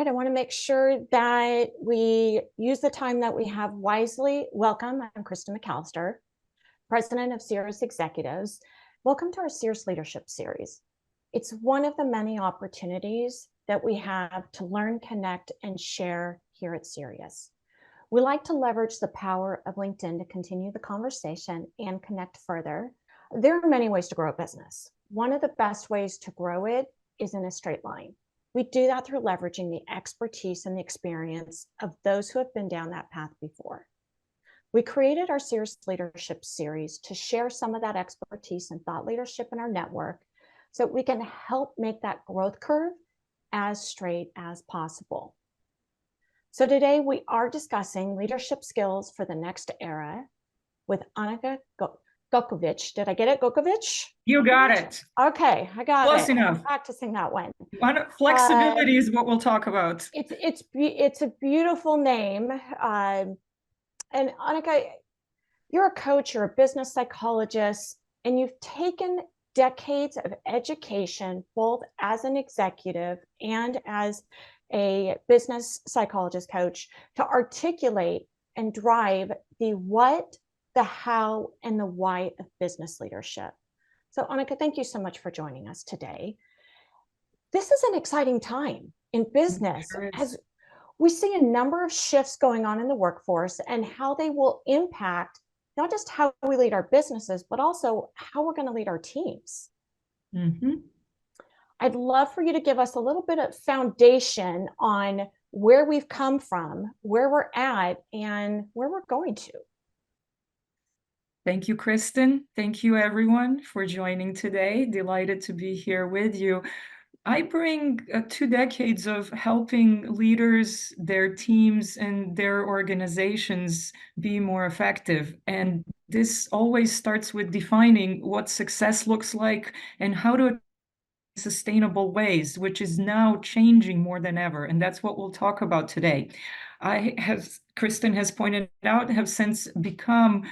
right, I want to make sure that we use the time that we have wisely. Welcome, I'm Kristen McAllister, President of Cerius Executives. Welcome to our Cerius Leadership Series. It's one of the many opportunities that we have to learn, connect, and share here at Cerius. We like to leverage the power of LinkedIn to continue the conversation and connect further. There are many ways to grow a business. One of the best ways to grow it is in a straight line. We do that through leveraging the expertise and the experience of those who have been down that path before. We created our Cerius Leadership Series to share some of that expertise and thought leadership in our network so we can help make that growth curve as straight as possible. So today we are discussing leadership skills for the next era with Anika Gakovic. Did I get it? Gakovic? You got it. Okay, I got Close it. enough. I'm practicing that one. Flexibility is what we'll talk about. It's a beautiful name. And Anika, you're a coach, you're a business psychologist, and you've taken decades of education, both as an executive and as a business psychologist coach, to articulate and drive the what, the how, and the why of business leadership. So Anika, thank you so much for joining us today. This is an exciting time in business as we see a number of shifts going on in the workforce and how they will impact not just how we lead our businesses, but also how we're going to lead our teams. Mm-hmm. I'd love for you to give us a little bit of foundation on where we've come from, where we're at, and where we're going to. Thank you, Kristen. Thank you, everyone, for joining today. Delighted to be here with you. I bring 2 decades of helping leaders, their teams, and their organizations be more effective. And this always starts with defining what success looks like and how to sustainable ways, which is now changing more than ever. And that's what we'll talk about today. Kristen has pointed out, have since become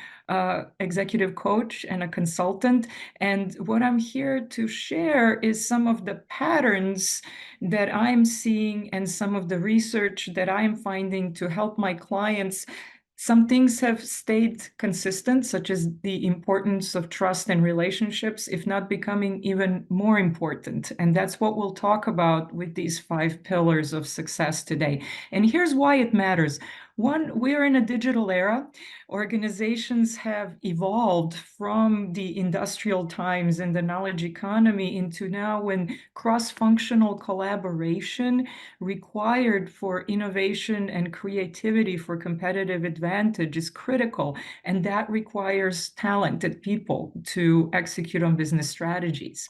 executive coach and a consultant. And what I'm here to share is some of the patterns that I'm seeing and some of the research that I'm finding to help my clients. Some things have stayed consistent, such as the importance of trust and relationships, if not becoming even more important. And that's what we'll talk about with these 5 pillars of success today. And here's why it matters. One, we're in a digital era. Organizations have evolved from the industrial times and the knowledge economy into now when cross-functional collaboration required for innovation and creativity for competitive advantage is critical. And that requires talented people to execute on business strategies.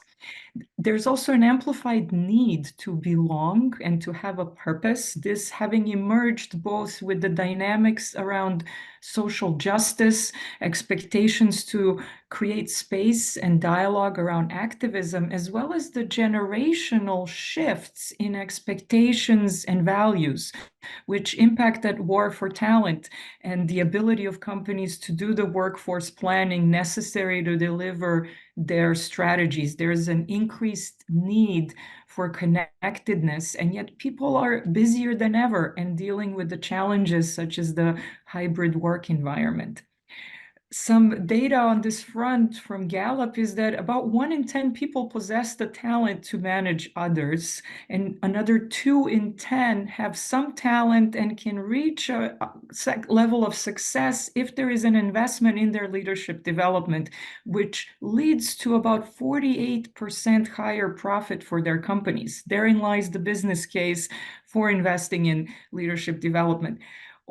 There's also an amplified need to belong and to have a purpose. This having emerged both with the dynamics around social justice, expectations to create space and dialogue around activism, as well as the generational shifts in expectations and values, which impact that war for talent and the ability of companies to do the workforce planning necessary to deliver their strategies. There's an increased need for connectedness, and yet people are busier than ever and dealing with the challenges such as the hybrid work environment. Some data on this front from Gallup is that about 1 in 10 people possess the talent to manage others, and another 2 in 10 have some talent and can reach a level of success if there is an investment in their leadership development, which leads to about 48% higher profit for their companies. Therein lies the business case for investing in leadership development.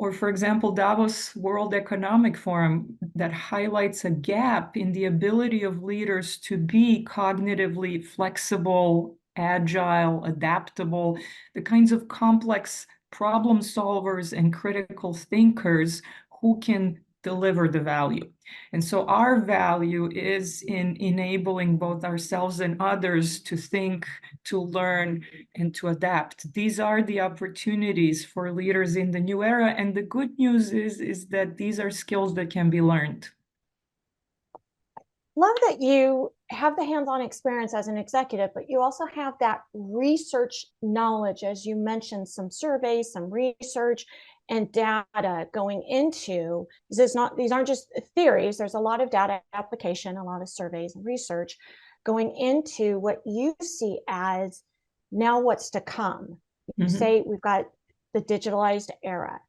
Or, for example, Davos World Economic Forum that highlights a gap in the ability of leaders to be cognitively flexible, agile, adaptable, the kinds of complex problem solvers and critical thinkers who can deliver the value. And so our value is in enabling both ourselves and others to think, to learn, and to adapt. These are the opportunities for leaders in the new era. And the good news is that these are skills that can be learned. love that you have the hands-on experience as an executive, but you also have that research knowledge, as you mentioned, some surveys, some research and data going into these aren't just theories. There's a lot of data application, a lot of surveys and research going into what you see as now what's to come. You say we've got the digitalized era.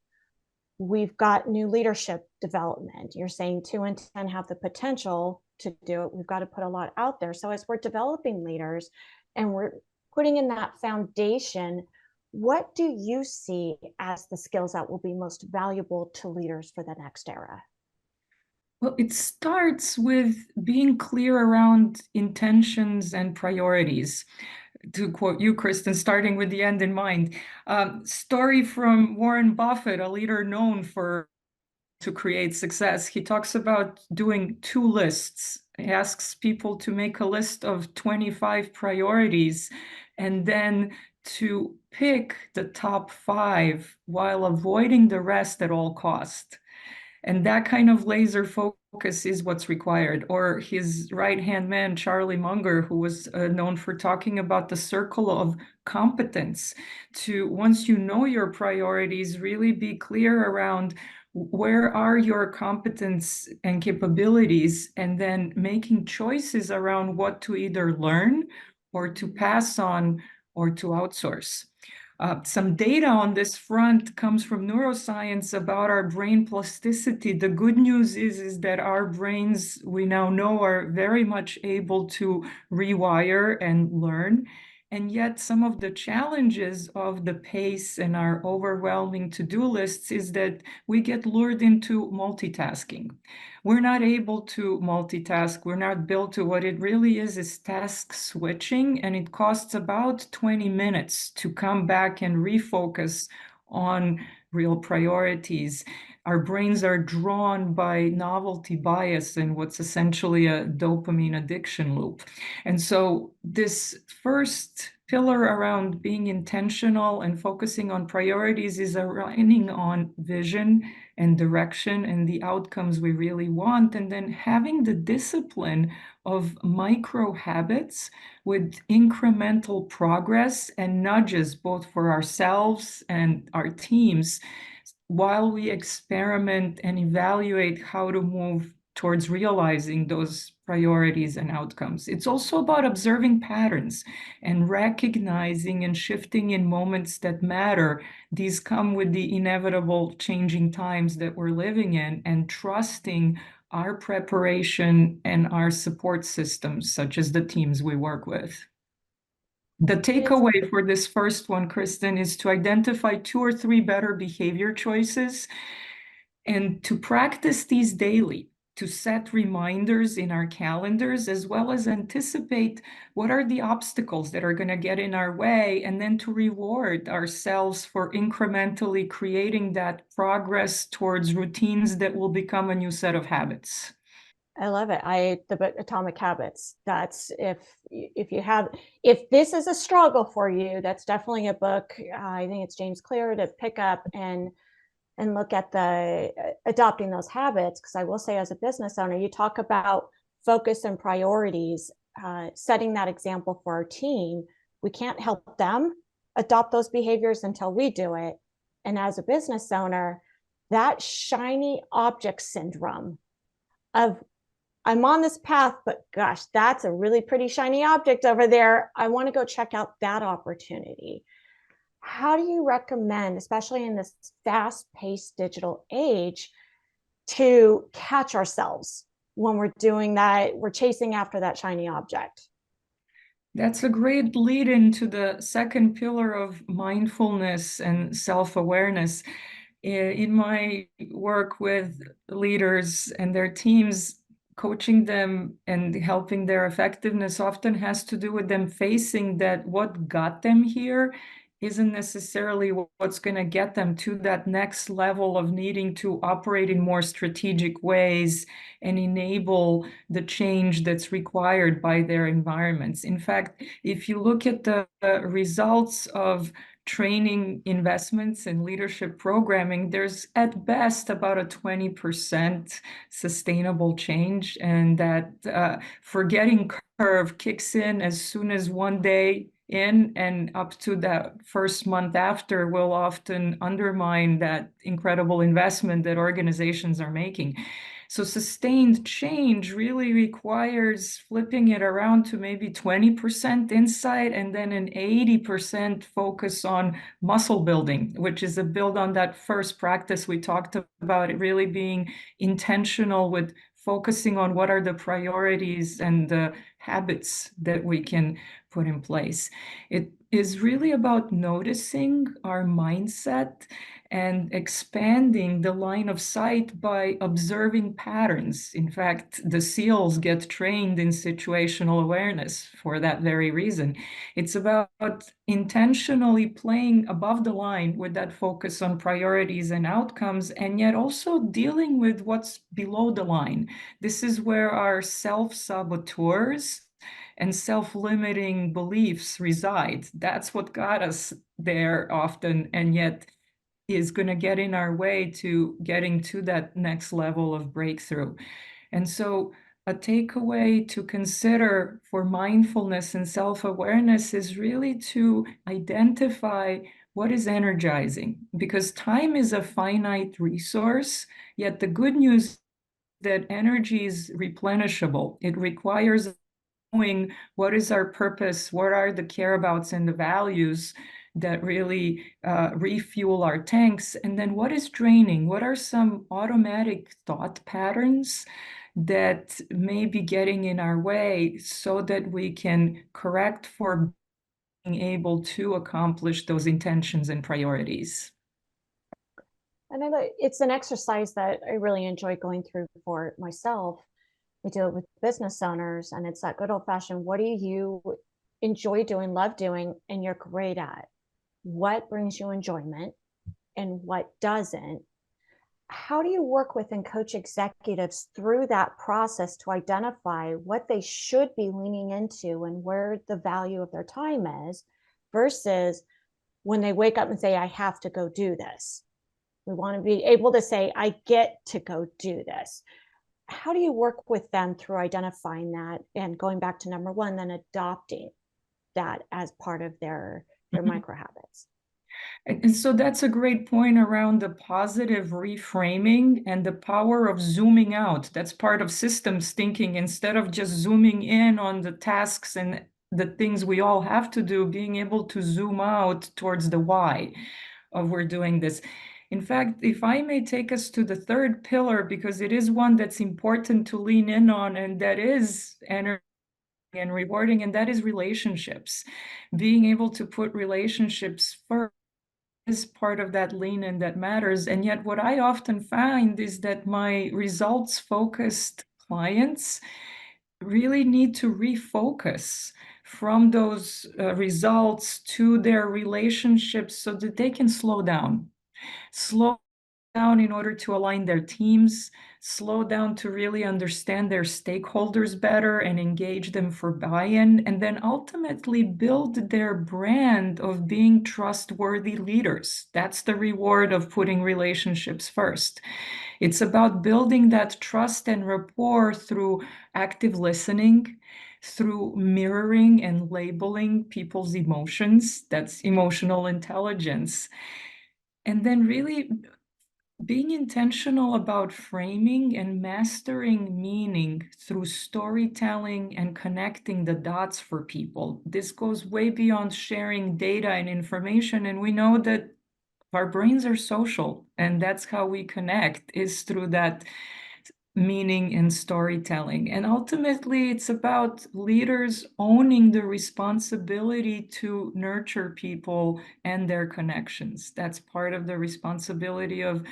We've got new leadership development. You're saying 2 in 10 have the potential to do it. We've got to put a lot out there. So as we're developing leaders and we're putting in that foundation, what do you see as the skills that will be most valuable to leaders for the next era? Well, it starts with being clear around intentions and priorities. To quote you, Kristen, starting with the end in mind. Story from Warren Buffett, a leader known for to create success. He talks about doing 2 lists. He asks people to make a list of 25 priorities and then to pick the top 5 while avoiding the rest at all cost. And that kind of laser focus is what's required. Or his right-hand man, Charlie Munger, who was known for talking about the circle of competence, to once you know your priorities, really be clear around where are your competence and capabilities, and then making choices around what to either learn or to pass on or to outsource. Some data on this front comes from neuroscience about our brain plasticity. The good news is that our brains, we now know, are very much able to rewire and learn. And yet some of the challenges of the pace and our overwhelming to-do lists is that we get lured into multitasking. We're not able to multitask. We're not built to. What it really is task switching, and it costs about 20 minutes to come back and refocus on real priorities. Our brains are drawn by novelty bias and what's essentially a dopamine addiction loop. And so this first pillar around being intentional and focusing on priorities is aligning on vision and direction and the outcomes we really want, and then having the discipline of micro habits with incremental progress and nudges both for ourselves and our teams while we experiment and evaluate how to move towards realizing those priorities and outcomes. It's also about observing patterns and recognizing and shifting in moments that matter. These come with the inevitable changing times that we're living in, and trusting our preparation and our support systems, such as the teams we work with. The takeaway for this first one, Kristen, is to identify 2 or 3 better behavior choices and to practice these daily, to set reminders in our calendars, as well as anticipate what are the obstacles that are going to get in our way, and then to reward ourselves for incrementally creating that progress towards routines that will become a new set of habits. I love it. The book Atomic Habits. That's if this is a struggle for you, that's definitely a book. I think it's James Clear to pick up and look at the adopting those habits. Because I will say, as a business owner, you talk about focus and priorities, setting that example for our team. We can't help them adopt those behaviors until we do it. And as a business owner, that shiny object syndrome of I'm on this path, but gosh, that's a really pretty shiny object over there. I want to go check out that opportunity. How do you recommend, especially in this fast-paced digital age, to catch ourselves when we're doing that, we're chasing after that shiny object? That's a great lead into the second pillar of mindfulness and self-awareness. In my work with leaders and their teams, coaching them and helping their effectiveness often has to do with them facing that what got them here isn't necessarily what's going to get them to that next level of needing to operate in more strategic ways and enable the change that's required by their environments. In fact, if you look at the results of training investments and leadership programming, there's at best about a 20% sustainable change, and that forgetting curve kicks in as soon as one day in, and up to that first month after will often undermine that incredible investment that organizations are making. So sustained change really requires flipping it around to maybe 20% insight and then an 80% focus on muscle building, which is a build on that first practice we talked about, it really being intentional with focusing on what are the priorities and the habits that we can put in place. It is really about noticing our mindset and expanding the line of sight by observing patterns. In fact, the SEALs get trained in situational awareness for that very reason. It's about intentionally playing above the line with that focus on priorities and outcomes, and yet also dealing with what's below the line. This is where our self-saboteurs and self-limiting beliefs reside. That's what got us there often, and yet is going to get in our way to getting to that next level of breakthrough. And so a takeaway to consider for mindfulness and self-awareness is really to identify what is energizing, because time is a finite resource, yet the good news is that energy is replenishable. It requires knowing what is our purpose, what are the care abouts and the values that really refuel our tanks, and then what is draining, what are some automatic thought patterns that may be getting in our way, so that we can correct for being able to accomplish those intentions and priorities. And it's an exercise that I really enjoy going through for myself. We do it with business owners, and it's that good old fashioned, what do you enjoy doing, love doing, and you're great at? What brings you enjoyment and what doesn't? How do you work with and coach executives through that process to identify what they should be leaning into and where the value of their time is, versus when they wake up and say, I have to go do this? We want to be able to say, I get to go do this. How do you work with them through identifying that and going back to number one, then adopting that as part of their micro habits? And so that's a great point around the positive reframing and the power of zooming out. That's part of systems thinking. Instead of just zooming in on the tasks and the things we all have to do, being able to zoom out towards the why of we're doing this. In fact, if I may take us to the third pillar, because it is one that's important to lean in on, and that is energy and rewarding, and that is relationships. Being able to put relationships first is part of that lean in that matters. And yet what I often find is that my results-focused clients really need to refocus from those results to their relationships so that they can slow down in order to align their teams, slow down to really understand their stakeholders better and engage them for buy-in, and then ultimately build their brand of being trustworthy leaders. That's the reward of putting relationships first. It's about building that trust and rapport through active listening, through mirroring and labeling people's emotions. That's emotional intelligence. And then really being intentional about framing and mastering meaning through storytelling and connecting the dots for people. This goes way beyond sharing data and information, and we know that our brains are social, and that's how we connect, is through that meaning and storytelling. And ultimately, it's about leaders owning the responsibility to nurture people and their connections. That's part of the responsibility of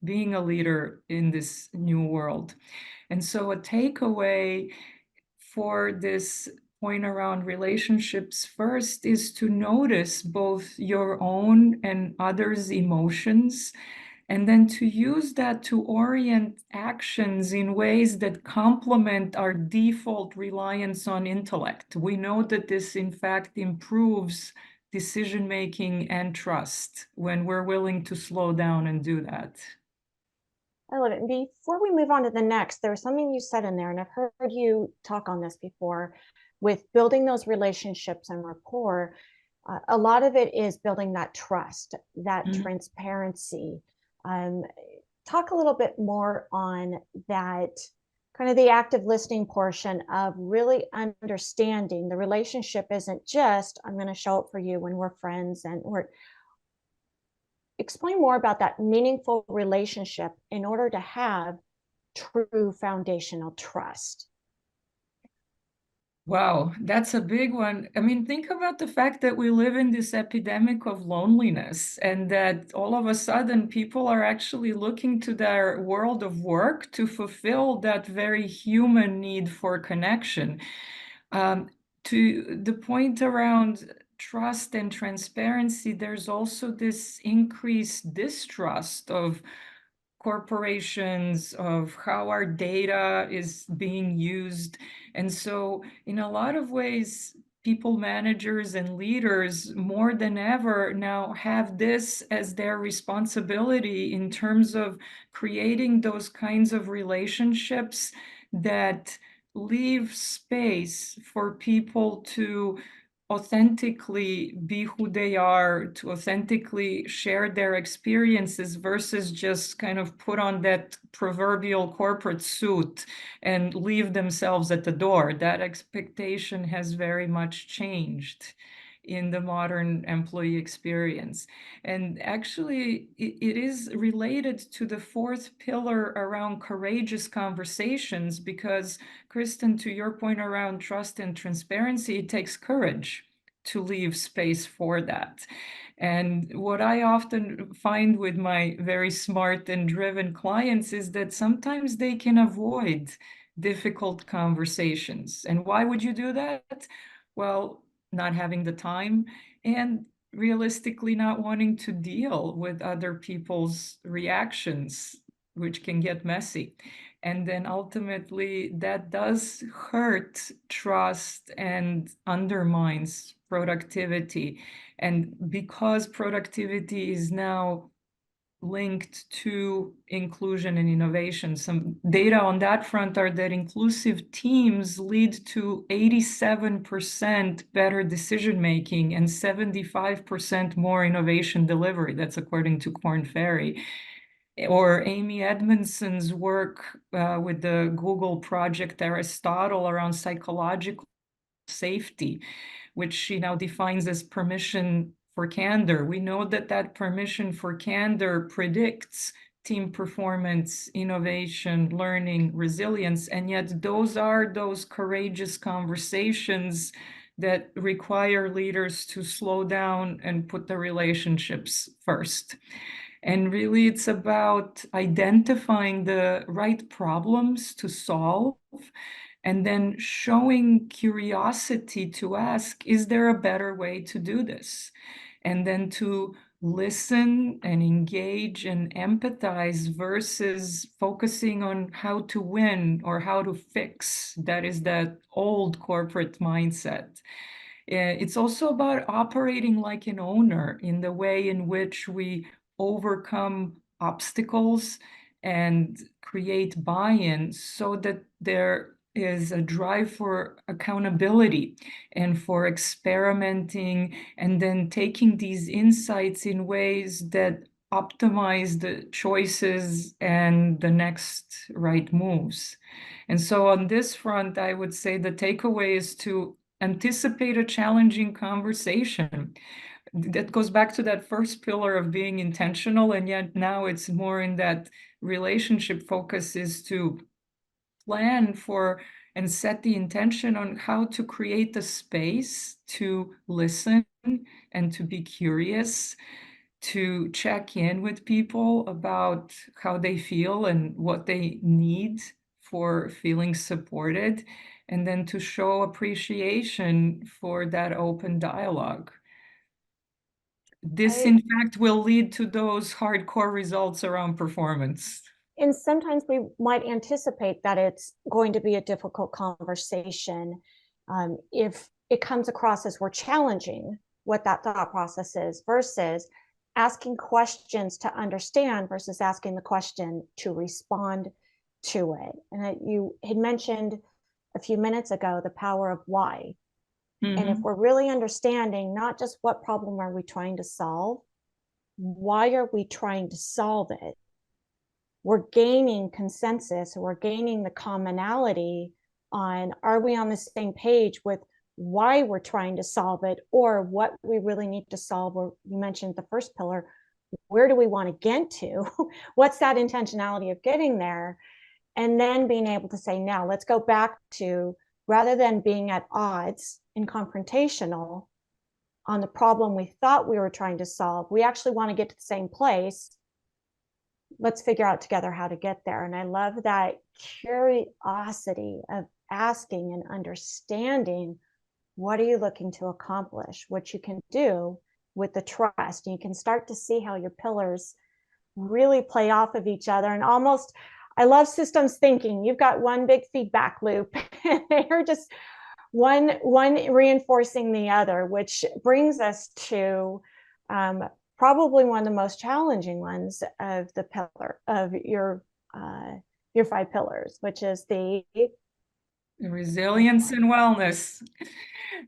being a leader in this new world. And so a takeaway for this point around relationships first is to notice both your own and others' emotions, and then to use that to orient actions in ways that complement our default reliance on intellect. We know that this, in fact, improves decision-making and trust when we're willing to slow down and do that. I love it. And before we move on to the next, there was something you said in there, and I've heard you talk on this before with building those relationships and rapport. A lot of it is building that trust, that transparency. Um, Talk a little bit more on that, kind of the active listening portion of really understanding the relationship isn't just, I'm going to show up for you when we're friends, and we're, explain more about that meaningful relationship in order to have true foundational trust. Wow, that's a big one. I mean, think about the fact that we live in this epidemic of loneliness, and that all of a sudden people are actually looking to their world of work to fulfill that very human need for connection. To the point around trust and transparency, there's also this increased distrust of corporations, of how our data is being used. And so, in a lot of ways, people managers and leaders more than ever now have this as their responsibility in terms of creating those kinds of relationships that leave space for people to authentically be who they are, to authentically share their experiences versus just kind of put on that proverbial corporate suit and leave themselves at the door. That expectation has very much changed in the modern employee experience. And actually, it is related to the fourth pillar around courageous conversations, because, Kristen, to your point around trust and transparency, it takes courage to leave space for that. And what I often find with my very smart and driven clients is that sometimes they can avoid difficult conversations. And why would you do that? Well, not having the time, and realistically not wanting to deal with other people's reactions, which can get messy. And then ultimately, that does hurt trust and undermines productivity. And because productivity is now linked to inclusion and innovation, some data on that front are that inclusive teams lead to 87% better decision making and 75% more innovation delivery. That's according to Korn Ferry. Or Amy Edmondson's work with the Google project Aristotle around psychological safety, which she now defines as permission for candor. We know that that permission for candor predicts team performance, innovation, learning, resilience, and yet those are those courageous conversations that require leaders to slow down and put the relationships first. And really, it's about identifying the right problems to solve and then showing curiosity to ask, is there a better way to do this? And then to listen and engage and empathize versus focusing on how to win or how to fix. That is that old corporate mindset. It's also about operating like an owner in the way in which we overcome obstacles and create buy-in so that there is a drive for accountability and for experimenting and then taking these insights in ways that optimize the choices and the next right moves. And so on this front, I would say the takeaway is to anticipate a challenging conversation. That goes back to that first pillar of being intentional, and yet now it's more in that relationship focus is to plan for and set the intention on how to create the space to listen and to be curious, to check in with people about how they feel and what they need for feeling supported, and then to show appreciation for that open dialogue. This, in fact, will lead to those hardcore results around performance. And sometimes we might anticipate that it's going to be a difficult conversation if it comes across as we're challenging what that thought process is versus asking questions to understand versus asking the question to respond to it. And you had mentioned a few minutes ago the power of why. And if we're really understanding not just what problem are we trying to solve, why are we trying to solve it, we're gaining consensus, we're gaining the commonality on, are we on the same page with why we're trying to solve it, or what we really need to solve? Or you mentioned the first pillar, where do we want to get to? What's that intentionality of getting there? And then being able to say, now let's go back to, rather than being at odds and confrontational on the problem we thought we were trying to solve, we actually want to get to the same place. Let's figure out together how to get there. And I love that curiosity of asking and understanding, what are you looking to accomplish, what you can do with the trust. And you can start to see how your pillars really play off of each other. And almost, I love systems thinking. You've got one big feedback loop. They're just one reinforcing the other, which brings us to probably one of the most challenging ones of the pillar of your 5 pillars, which is the resilience and wellness.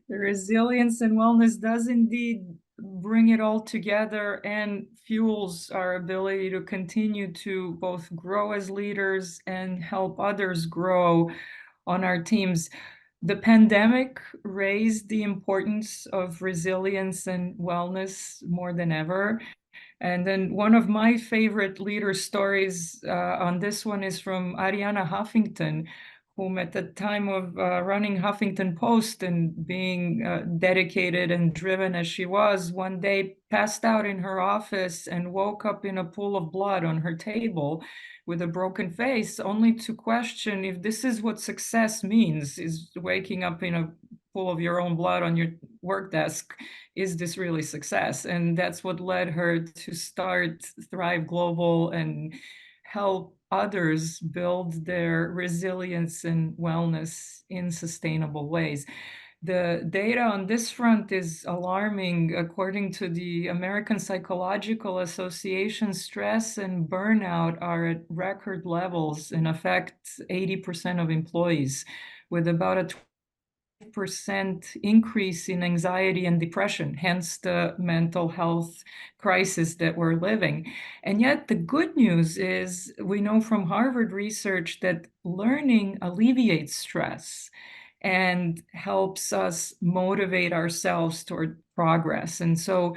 The resilience and wellness does indeed bring it all together and fuels our ability to continue to both grow as leaders and help others grow on our teams. The pandemic raised the importance of resilience and wellness more than ever. And then one of my favorite leader stories on this one is from Arianna Huffington, whom at the time of running Huffington Post and being dedicated and driven as she was, one day passed out in her office and woke up in a pool of blood on her table with a broken face, only to question if this is what success means, is waking up in a pool of your own blood on your work desk. Is this really success? And that's what led her to start Thrive Global and help others build their resilience and wellness in sustainable ways. The data on this front is alarming. According to the American Psychological Association, stress and burnout are at record levels and affect 80% of employees, with about a percent increase in anxiety and depression, hence the mental health crisis that we're living. And yet the good news is we know from Harvard research that learning alleviates stress and helps us motivate ourselves toward progress. And so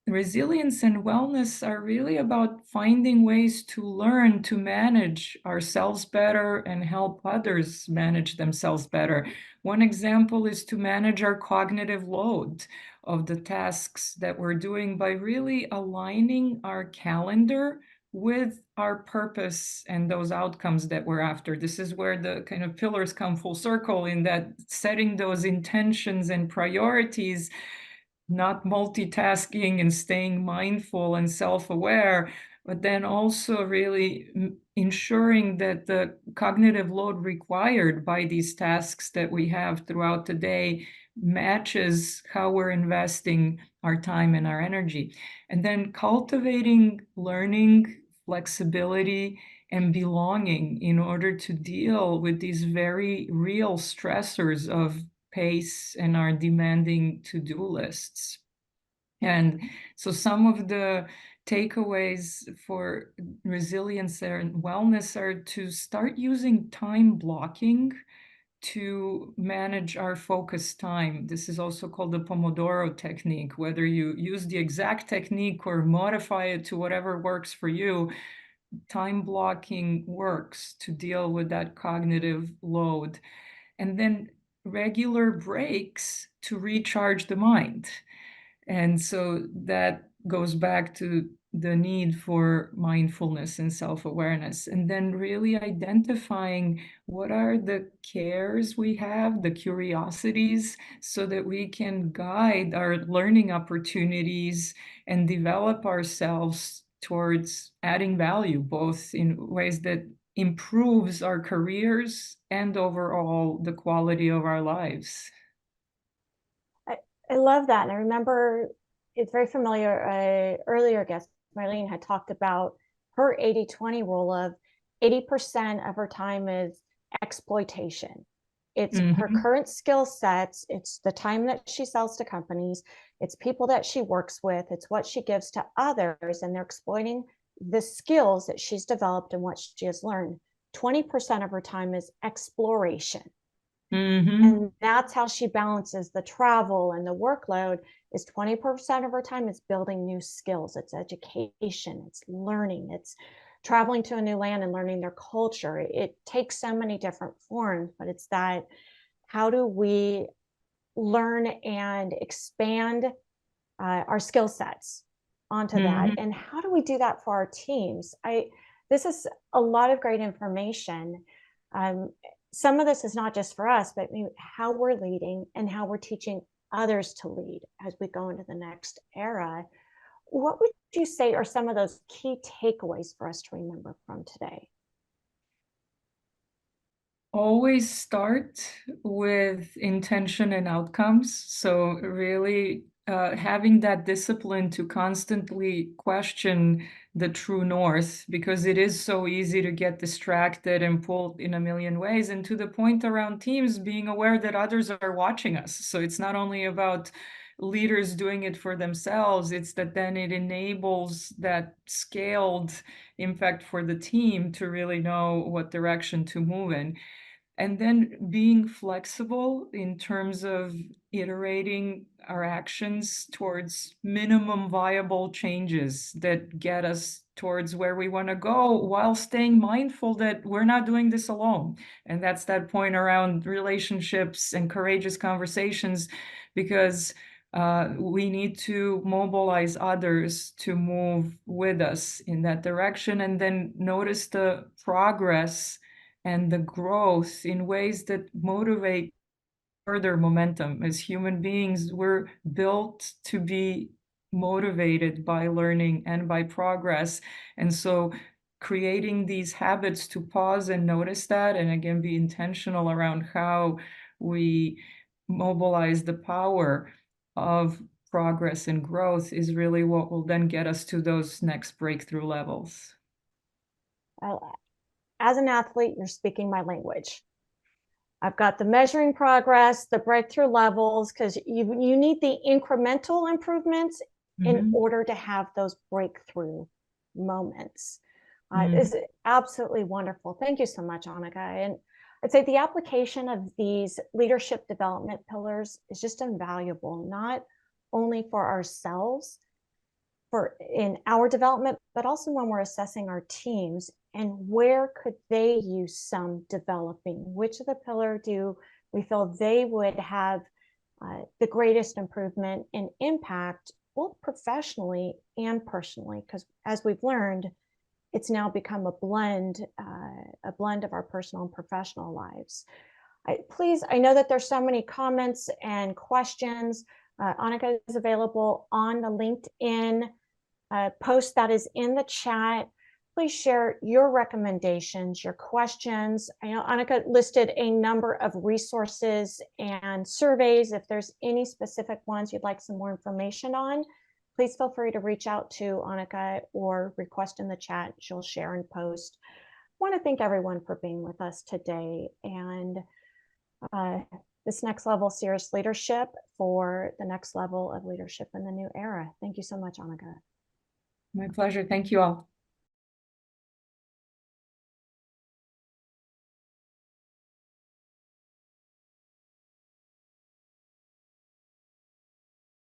resilience and wellness are really about finding ways to learn to manage ourselves better and help others manage themselves better. One example is to manage our cognitive load of the tasks that we're doing by really aligning our calendar with our purpose and those outcomes that we're after. This is where the kind of pillars come full circle, in that setting those intentions and priorities, not multitasking and staying mindful and self-aware, but then also really ensuring that the cognitive load required by these tasks that we have throughout the day matches how we're investing our time and our energy. And then cultivating learning, flexibility, and belonging in order to deal with these very real stressors of pace and our demanding to-do lists. And so some of the takeaways for resilience and wellness are to start using time blocking to manage our focus time. This is also called the Pomodoro technique. Whether you use the exact technique or modify it to whatever works for you, time blocking works to deal with that cognitive load. And then regular breaks to recharge the mind. And so that goes back to the need for mindfulness and self-awareness, and then really identifying what are the cares we have, the curiosities, so that we can guide our learning opportunities and develop ourselves towards adding value, both in ways that improves our careers and overall the quality of our lives. I love that. And I remember it's very familiar. Earlier guest, Marlene, had talked about her 80-20 rule of 80% of her time is exploitation. It's her Mm-hmm. current skill sets, it's the time that she sells to companies, it's people that she works with, it's what she gives to others, and they're exploiting the skills that she's developed and what she has learned. 20% of her time is exploration. Mm-hmm. And that's how she balances the travel and the workload. Is 20% of her time is building new skills. It's education, it's learning, it's traveling to a new land and learning their culture. It takes so many different forms, but it's that, how do we learn and expand our skill sets onto that, Mm-hmm. and how do we do that for our teams? This is a lot of great information. um, some of this is not just for us, but how we're leading and how we're teaching others to lead as we go into the next era. What would you say are some of those key takeaways for us to remember from today? Always start with intention and outcomes. So really having that discipline to constantly question the true north, because it is so easy to get distracted and pulled in a million ways. And to the point around teams, being aware that others are watching us. So it's not only about leaders doing it for themselves, it's that then it enables that scaled impact for the team to really know what direction to move in. And then being flexible in terms of iterating our actions towards minimum viable changes that get us towards where we want to go, while staying mindful that we're not doing this alone. And that's that point around relationships and courageous conversations, because we need to mobilize others to move with us in that direction, and then notice the progress and the growth in ways that motivate further momentum. As human beings, we're built to be motivated by learning and by progress. And so creating these habits to pause and notice that, and again, be intentional around how we mobilize the power of progress and growth is really what will then get us to those next breakthrough levels. As an athlete, you're speaking my language. I've got the measuring progress, the breakthrough levels, because you need the incremental improvements in Mm-hmm. order to have those breakthrough moments. Mm-hmm. It's absolutely wonderful. Thank you so much, Anika. And I'd say the application of these leadership development pillars is just invaluable, not only for ourselves, for in our development, but also when we're assessing our teams and where could they use some developing, which of the pillar do we feel they would have the greatest improvement and impact, both professionally and personally, because as we've learned, it's now become a blend of our personal and professional lives. I know that there's so many comments and questions. Anika is available on the LinkedIn post that is in the chat. Please share your recommendations, your questions. I know Anika listed a number of resources and surveys. If there's any specific ones you'd like some more information on, please feel free to reach out to Anika or request in the chat. She'll share and post. I want to thank everyone for being with us today, and uh, this next level Cerius leadership for the next level of leadership in the new era. Thank you so much, Anika. My pleasure. Thank you all.